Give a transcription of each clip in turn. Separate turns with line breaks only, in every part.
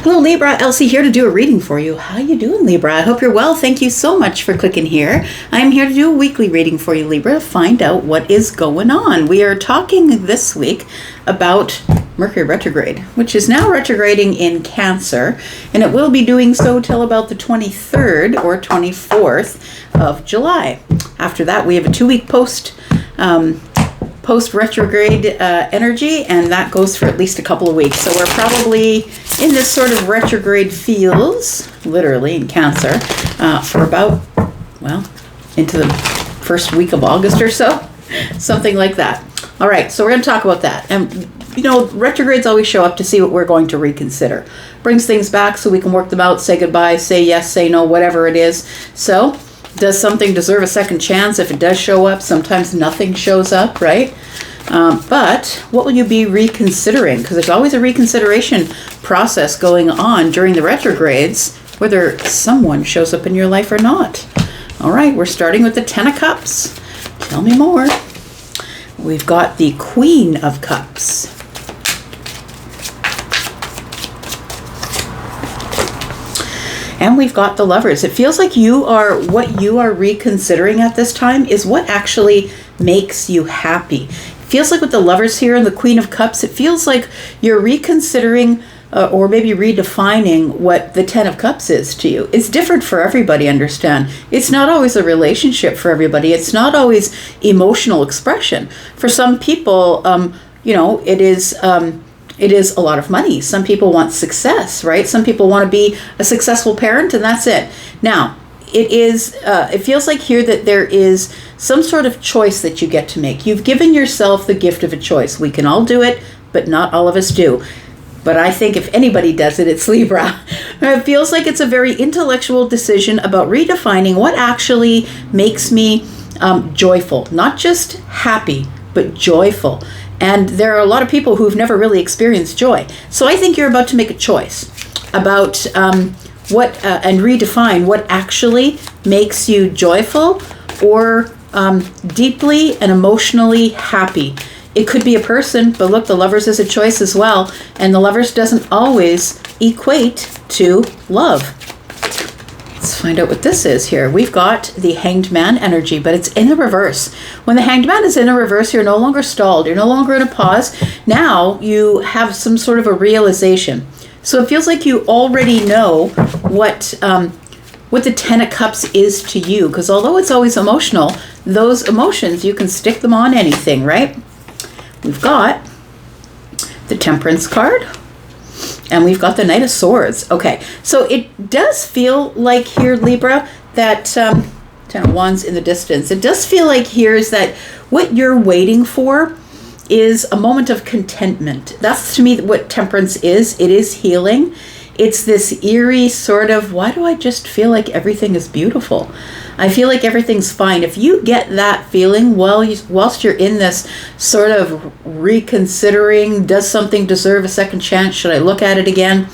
Hello Libra, Elsie here to do a reading for you. How you doing, Libra? I hope you're well. Thank you so much for clicking here. I'm here to do a weekly reading for you, Libra, to find out what is going on. We are talking this week about Mercury retrograde, which is now retrograding in Cancer, and it will be doing so till about the 23rd or 24th of July. After that, we have a 2-week post-retrograde energy, and that goes for at least a couple of weeks. So we're probably in this sort of retrograde feels, literally in Cancer, for about, well, into the first week of August or so, something like that. All right, so we're going to talk about that. And, you know, retrogrades always show up to see what we're going to reconsider. Brings things back so we can work them out, say goodbye, say yes, say no, whatever it is. So, does something deserve a second chance? If it does show up, sometimes nothing shows up, right? But what will you be reconsidering? Because there's always a reconsideration process going on during the retrogrades, whether someone shows up in your life or not. All right, we're starting with the Ten of Cups. Tell me more. We've got the Queen of Cups. And we've got the Lovers. It feels like what you are reconsidering at this time is what actually makes you happy. It feels like with the Lovers here and the Queen of Cups, it feels like you're reconsidering or maybe redefining what the Ten of Cups is to you. It's different for everybody, understand. It's not always a relationship for everybody. It's not always emotional expression. For some people, it is a lot of money. Some people want success, right? Some people want to be a successful parent, and that's it. Now, it feels like here that there is some sort of choice that you get to make. You've given yourself the gift of a choice. We can all do it, but not all of us do. But I think if anybody does it, it's Libra. It feels like it's a very intellectual decision about redefining what actually makes me joyful. Not just happy, but joyful. And there are a lot of people who've never really experienced joy. So I think you're about to make a choice about and redefine what actually makes you joyful or deeply and emotionally happy. It could be a person, but look, the Lovers is a choice as well. And the Lovers doesn't always equate to love. Let's find out what this is here. We've got the Hanged Man energy, but it's in the reverse. When the Hanged Man is in the reverse, you're no longer stalled. You're no longer in a pause. Now you have some sort of a realization. So it feels like you already know what the Ten of Cups is to you. Because although it's always emotional, those emotions, you can stick them on anything, right? We've got the Temperance card. And we've got the Knight of Swords. Okay, so it does feel like here, Libra, that Ten of Wands in the distance. It does feel like here is that what you're waiting for is a moment of contentment. That's to me what Temperance is. It is healing. It's this eerie sort of, why do I just feel like everything is beautiful? I feel like everything's fine. If you get that feeling whilst you're in this sort of reconsidering, does something deserve a second chance? Should I look at it again?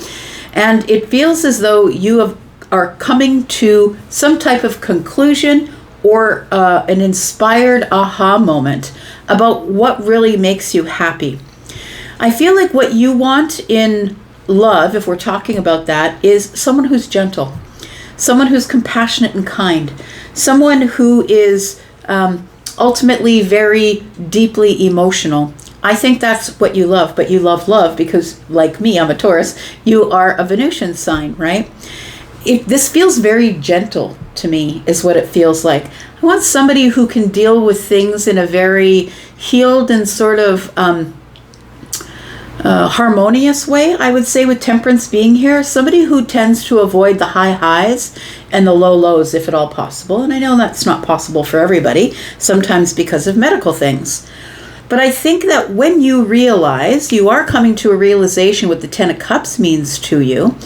And it feels as though you are coming to some type of conclusion or an inspired aha moment about what really makes you happy. I feel like what you want in love, if we're talking about that, is someone who's gentle, someone who's compassionate and kind, someone who is ultimately very deeply emotional. I think that's what you love, but you love love because, like me, I'm a Taurus, you are a Venusian sign, right? This feels very gentle to me, is what it feels like. I want somebody who can deal with things in a very healed and sort of harmonious way, I would say, with Temperance being here. Somebody who tends to avoid the high highs and the low lows, if at all possible. And I know that's not possible for everybody, sometimes because of medical things. But I think that when you realize, you are coming to a realization what the Ten of Cups means to you,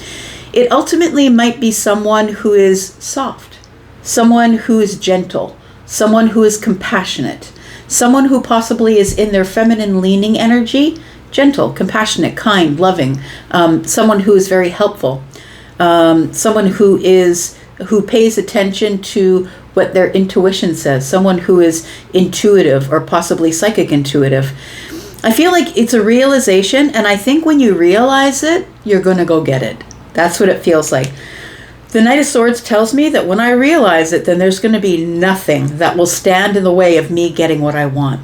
it ultimately might be someone who is soft, someone who is gentle, someone who is compassionate, someone who possibly is in their feminine leaning energy, gentle, compassionate, kind, loving, someone who is very helpful, someone who pays attention to what their intuition says, someone who is intuitive or possibly psychic intuitive. I feel like it's a realization, and I think when you realize it, you're going to go get it. That's what it feels like. The Knight of Swords tells me that when I realize it, then there's going to be nothing that will stand in the way of me getting what I want.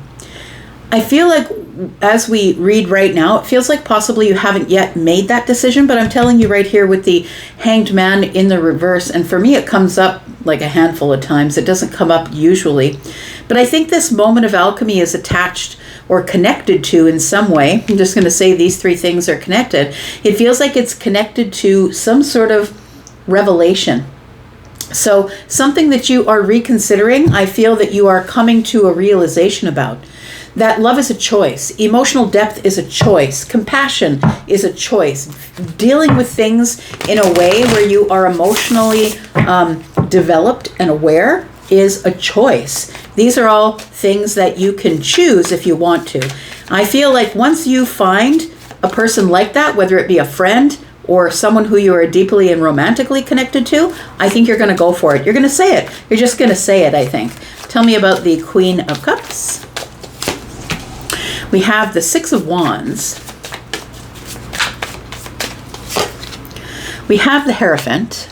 I feel like as we read right now, it feels like possibly you haven't yet made that decision, but I'm telling you right here with the Hanged Man in the reverse, and for me it comes up like a handful of times. It doesn't come up usually. But I think this moment of alchemy is attached or connected to in some way. I'm just going to say these three things are connected. It feels like it's connected to some sort of revelation. So something that you are reconsidering, I feel that you are coming to a realization about. That love is a choice. Emotional depth is a choice. Compassion is a choice. Dealing with things in a way where you are emotionally developed and aware is a choice. These are all things that you can choose if you want to. I feel like once you find a person like that, whether it be a friend or someone who you are deeply and romantically connected to, I think you're going to go for it. You're going to say it. You're just going to say it, I think. Tell me about the Queen of Cups. We have the Six of Wands. We have the Hierophant.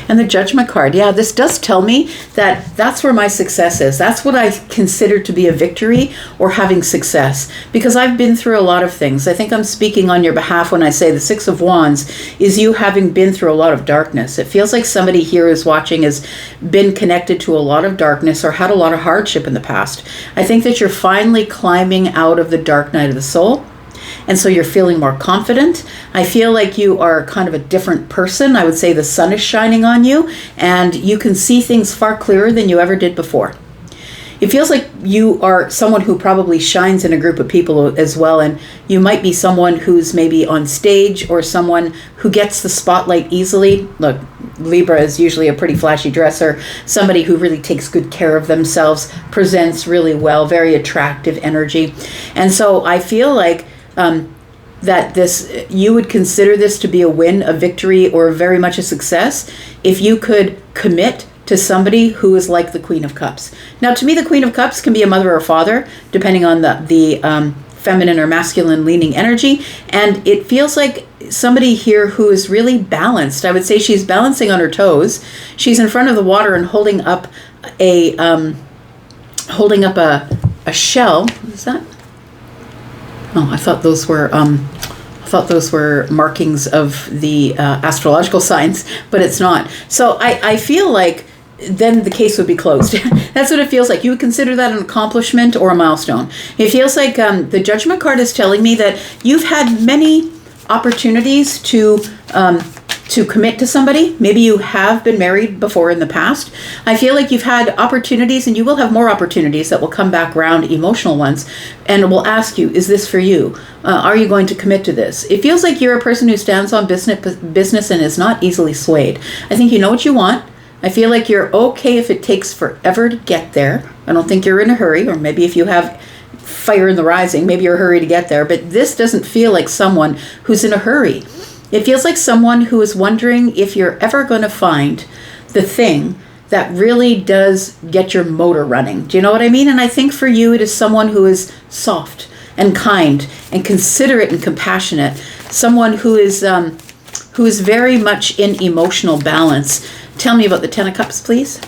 And the Judgment card. Yeah, this does tell me that that's where my success is. That's what I consider to be a victory or having success, because I've been through a lot of things. I think I'm speaking on your behalf when I say the Six of Wands is you having been through a lot of darkness. It feels like somebody here who's watching has been connected to a lot of darkness or had a lot of hardship in the past. I think that you're finally climbing out of the dark night of the soul. And so you're feeling more confident. I feel like you are kind of a different person. I would say the sun is shining on you and you can see things far clearer than you ever did before. It feels like you are someone who probably shines in a group of people as well. And you might be someone who's maybe on stage or someone who gets the spotlight easily. Look, Libra is usually a pretty flashy dresser. Somebody who really takes good care of themselves, presents really well, very attractive energy. And so I feel like that this, you would consider this to be a win, a victory, or very much a success if you could commit to somebody who is like the Queen of Cups. Now, to me, the Queen of Cups can be a mother or father, depending on the feminine or masculine leaning energy. And it feels like somebody here who is really balanced. I would say she's balancing on her toes. She's in front of the water and holding up a shell. What is that? Oh, I thought those were markings of the astrological signs, but it's not. So I feel like then the case would be closed. That's what it feels like. You would consider that an accomplishment or a milestone. It feels like the Judgment card is telling me that you've had many opportunities to commit to somebody. Maybe you have been married before in the past. I feel like you've had opportunities and you will have more opportunities that will come back around, emotional ones, and will ask you, is this for you? Are you going to commit to this? It feels like you're a person who stands on business and is not easily swayed. I think you know what you want. I feel like you're okay if it takes forever to get there. I don't think you're in a hurry, or maybe if you have fire in the rising, maybe you're in a hurry to get there, but this doesn't feel like someone who's in a hurry. It feels like someone who is wondering if you're ever going to find the thing that really does get your motor running. Do you know what I mean? And I think for you, it is someone who is soft and kind and considerate and compassionate. Someone who is very much in emotional balance. Tell me about the Ten of Cups, please.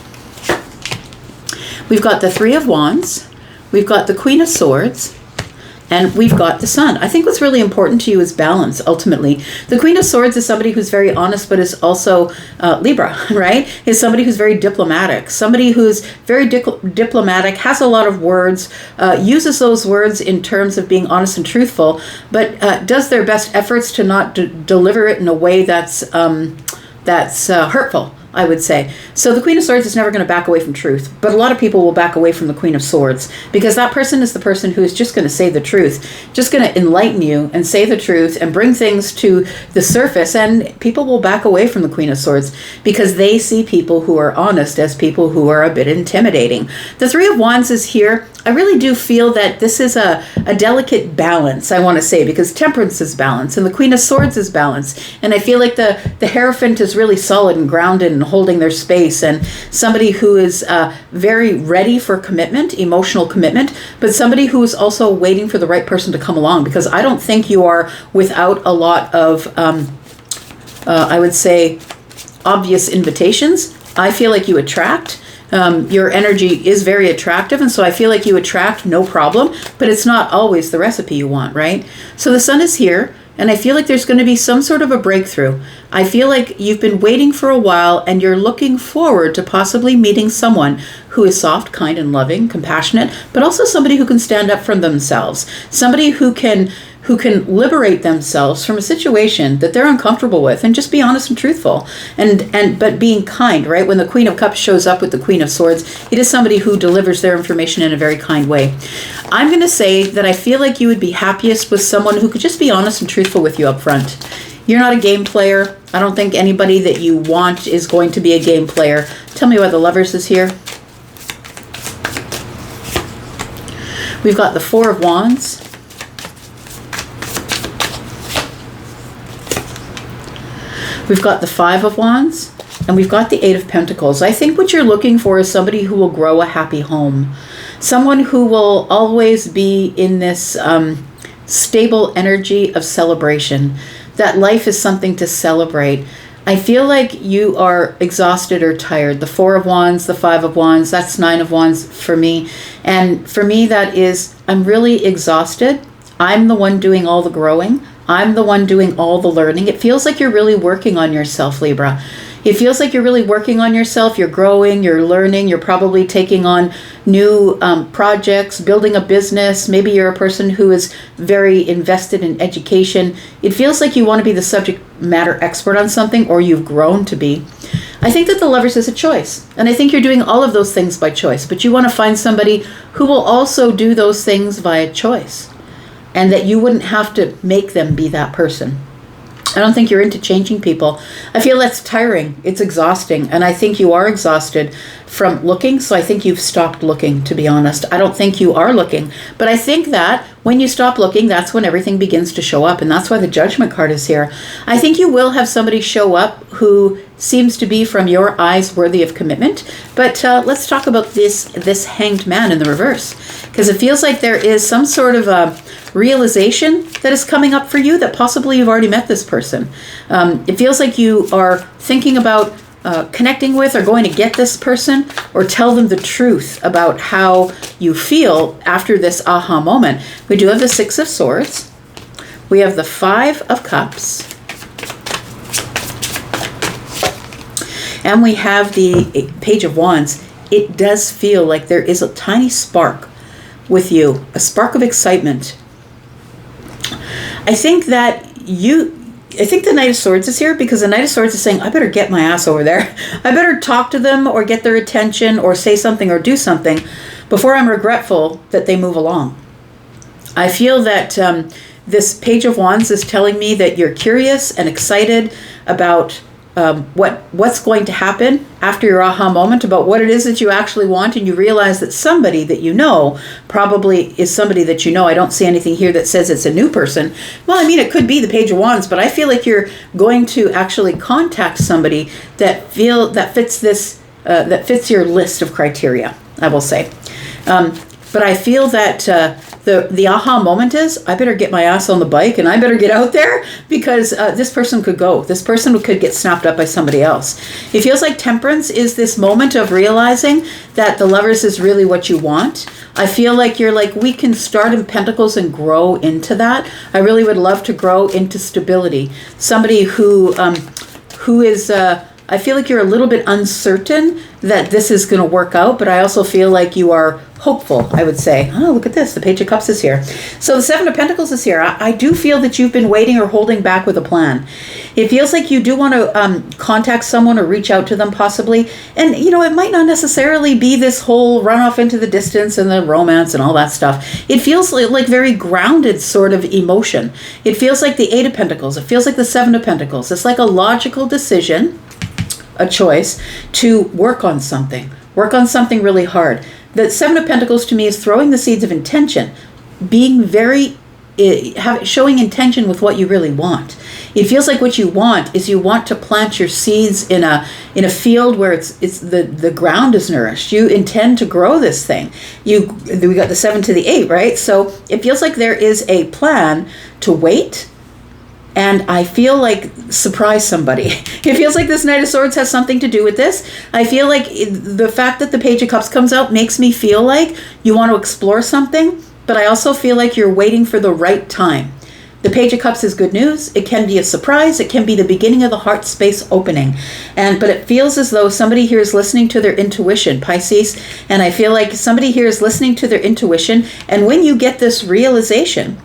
We've got the Three of Wands. We've got the Queen of Swords. And we've got the Sun. I think what's really important to you is balance, ultimately. The Queen of Swords is somebody who's very honest, but is also Libra, right? Is somebody who's very diplomatic. Somebody who's very diplomatic, has a lot of words, uses those words in terms of being honest and truthful, but does their best efforts to not deliver it in a way that's hurtful, I would say. So the Queen of Swords is never going to back away from truth, but a lot of people will back away from the Queen of Swords because that person is the person who is just going to say the truth, just going to enlighten you and say the truth and bring things to the surface, and people will back away from the Queen of Swords because they see people who are honest as people who are a bit intimidating. The Three of Wands is here I really do feel that this is a delicate balance, I want to say, because Temperance is balance and the Queen of Swords is balance. And I feel like the Hierophant is really solid and grounded and holding their space, and somebody who is very ready for commitment, emotional commitment, but somebody who is also waiting for the right person to come along, because I don't think you are without a lot of, I would say, obvious invitations. I feel like you attract. Your energy is very attractive, and so I feel like you attract, no problem, but it's not always the recipe you want, right? So the Sun is here, and I feel like there's going to be some sort of a breakthrough. I feel like you've been waiting for a while, and you're looking forward to possibly meeting someone who is soft, kind, and loving, compassionate, but also somebody who can stand up for themselves, somebody who can liberate themselves from a situation that they're uncomfortable with, and just be honest and truthful, but being kind, right? When the Queen of Cups shows up with the Queen of Swords, it is somebody who delivers their information in a very kind way. I'm going to say that I feel like you would be happiest with someone who could just be honest and truthful with you up front. You're not a game player. I don't think anybody that you want is going to be a game player. Tell me why the Lovers is here. We've got the Four of Wands. We've got the Five of Wands, and we've got the Eight of Pentacles. I think what you're looking for is somebody who will grow a happy home. Someone who will always be in this stable energy of celebration. That life is something to celebrate. I feel like you are exhausted or tired. The Four of Wands, the Five of Wands, that's Nine of Wands for me. And for me, that is, I'm really exhausted. I'm the one doing all the growing. I'm the one doing all the learning. It feels like you're really working on yourself, Libra. It feels like you're really working on yourself. You're growing, you're learning, you're probably taking on new projects, building a business. Maybe you're a person who is very invested in education. It feels like you want to be the subject matter expert on something, or you've grown to be. I think that the Lovers is a choice. And I think you're doing all of those things by choice. But you want to find somebody who will also do those things via choice, and that you wouldn't have to make them be that person. I don't think you're into changing people. I feel that's tiring. It's exhausting. And I think you are exhausted from looking. So I think you've stopped looking, to be honest. I don't think you are looking. But I think that when you stop looking, that's when everything begins to show up. And that's why the Judgment card is here. I think you will have somebody show up who seems to be, from your eyes, worthy of commitment. But let's talk about this Hanged Man in the reverse. Because it feels like there is some sort of a realization that is coming up for you, that possibly you've already met this person. It feels like you are thinking about connecting with or going to get this person, or tell them the truth about how you feel after this aha moment. We do have the Six of Swords. We have the Five of Cups. And we have the Page of Wands. It does feel like there is a tiny spark with you, a spark of excitement. I think the Knight of Swords is here, because the Knight of Swords is saying, I better get my ass over there. I better talk to them, or get their attention, or say something, or do something before I'm regretful that they move along. I feel that this Page of Wands is telling me that you're curious and excited about what's going to happen after your aha moment, about what it is that you actually want, and you realize that somebody that you know probably is somebody that you know. I don't see anything here that says it's a new person. Well, I mean, it could be the Page of Wands, but I feel like you're going to actually contact somebody that fits this that fits your list of criteria, I will say. But I feel that the aha moment is, I better get my ass on the bike, and I better get out there, because this person could go. This person could get snapped up by somebody else. It feels like Temperance is this moment of realizing that the Lovers is really what you want. I feel like you're like, we can start in Pentacles and grow into that. I really would love to grow into stability. Somebody who is... I feel like you're a little bit uncertain that this is going to work out, but I also feel like you are hopeful, I would say. Oh, look at this. The Page of Cups is here. So the Seven of Pentacles is here. I do feel that you've been waiting or holding back with a plan. It feels like you do want to contact someone or reach out to them possibly. And, you know, it might not necessarily be this whole run off into the distance and the romance and all that stuff. It feels like very grounded sort of emotion. It feels like the Eight of Pentacles. It feels like the Seven of Pentacles. It's like a logical decision, a choice to work on something really hard. The Seven of Pentacles to me is throwing the seeds of intention, being very, showing intention with what you really want. It feels like what you want is you want to plant your seeds in a field where it's the ground is nourished. You intend to grow this thing. We got the 7 to the 8, right? So it feels like there is a plan to wait. And I feel like surprise somebody. It feels like this Knight of Swords has something to do with this. I feel like the fact that the Page of Cups comes out makes me feel like you want to explore something, but I also feel like you're waiting for the right time. The Page of Cups is good news. It can be a surprise. It can be the beginning of the heart space opening. But it feels as though somebody here is listening to their intuition, Pisces. And I feel like somebody here is listening to their intuition. And when you get this realization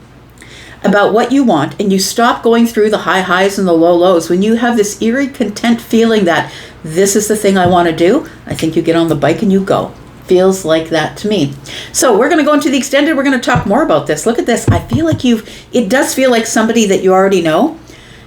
about what you want, and you stop going through the high highs and the low lows, when you have this eerie content feeling that this is the thing I want to do, I think you get on the bike and you go. Feels like that to me. So we're going to go into the extended. We're going to talk more about this. Look at this. I feel like it does feel like somebody that you already know.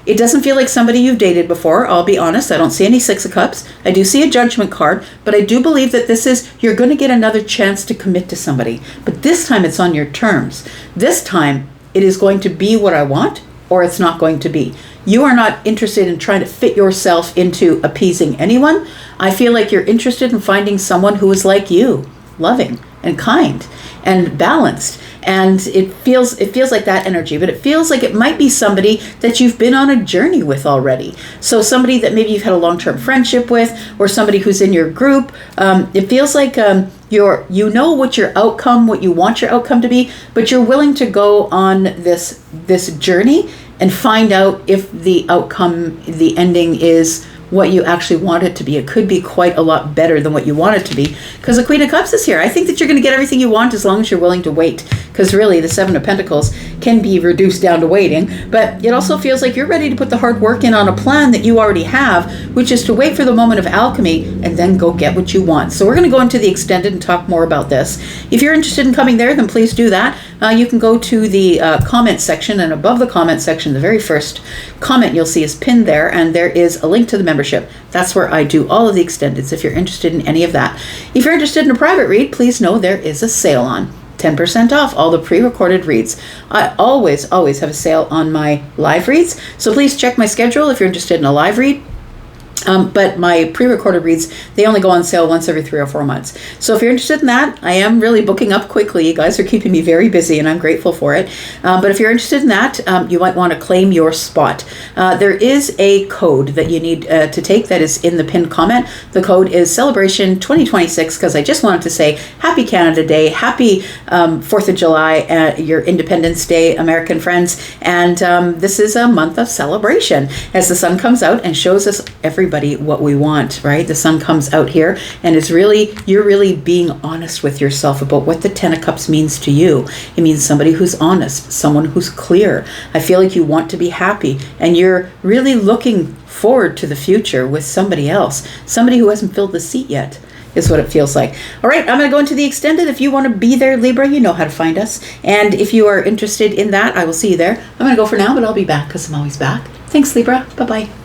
It doesn't feel like somebody you've dated before. I'll be honest. I don't see any 6 of Cups. I do see a Judgment card, but I do believe that you're going to get another chance to commit to somebody. But this time it's on your terms. This time it is going to be what I want, or it's not going to be. You are not interested in trying to fit yourself into appeasing anyone. I feel like you're interested in finding someone who is like you, loving and kind and balanced. And it feels like that energy, but it feels like it might be somebody that you've been on a journey with already. So somebody that maybe you've had a long-term friendship with, or somebody who's in your group. It feels like you know what you want your outcome to be, but you're willing to go on this journey and find out if the outcome, the ending is what you actually want it to be. It could be quite a lot better than what you want it to be, because the Queen of Cups is here. I think that you're going to get everything you want as long as you're willing to wait, because really the 7 of Pentacles can be reduced down to waiting, but it also feels like you're ready to put the hard work in on a plan that you already have, which is to wait for the moment of alchemy and then go get what you want. So we're going to go into the extended and talk more about this. If you're interested in coming there, then please do that. You can go to the comment section, and above the comment section, the very first comment you'll see is pinned there, and there is a link to the membership. That's where I do all of the extendeds if you're interested in any of that. If you're interested in a private read, please know there is a sale on. 10% off all the pre-recorded reads. I always have a sale on my live reads, so please check my schedule if you're interested in a live read. But my pre-recorded reads, they only go on sale once every 3 or 4 months. So if you're interested in that, I am really booking up quickly. You guys are keeping me very busy, and I'm grateful for it. But if you're interested in that, you might want to claim your spot. There is a code that you need to take that is in the pinned comment. The code is Celebration 2026, because I just wanted to say Happy Canada Day, Happy 4th of July, your Independence Day, American friends. And this is a month of celebration as the sun comes out and shows us everybody what we want, right? The sun comes out here, and you're really being honest with yourself about what the 10 of Cups means to you. It means somebody who's honest, someone who's clear. I feel like you want to be happy, and you're really looking forward to the future with somebody else, somebody who hasn't filled the seat yet, is what it feels like. All right, I'm going to go into the extended. If you want to be there, Libra, you know how to find us. And if you are interested in that, I will see you there. I'm going to go for now, but I'll be back because I'm always back. Thanks, Libra. Bye-bye.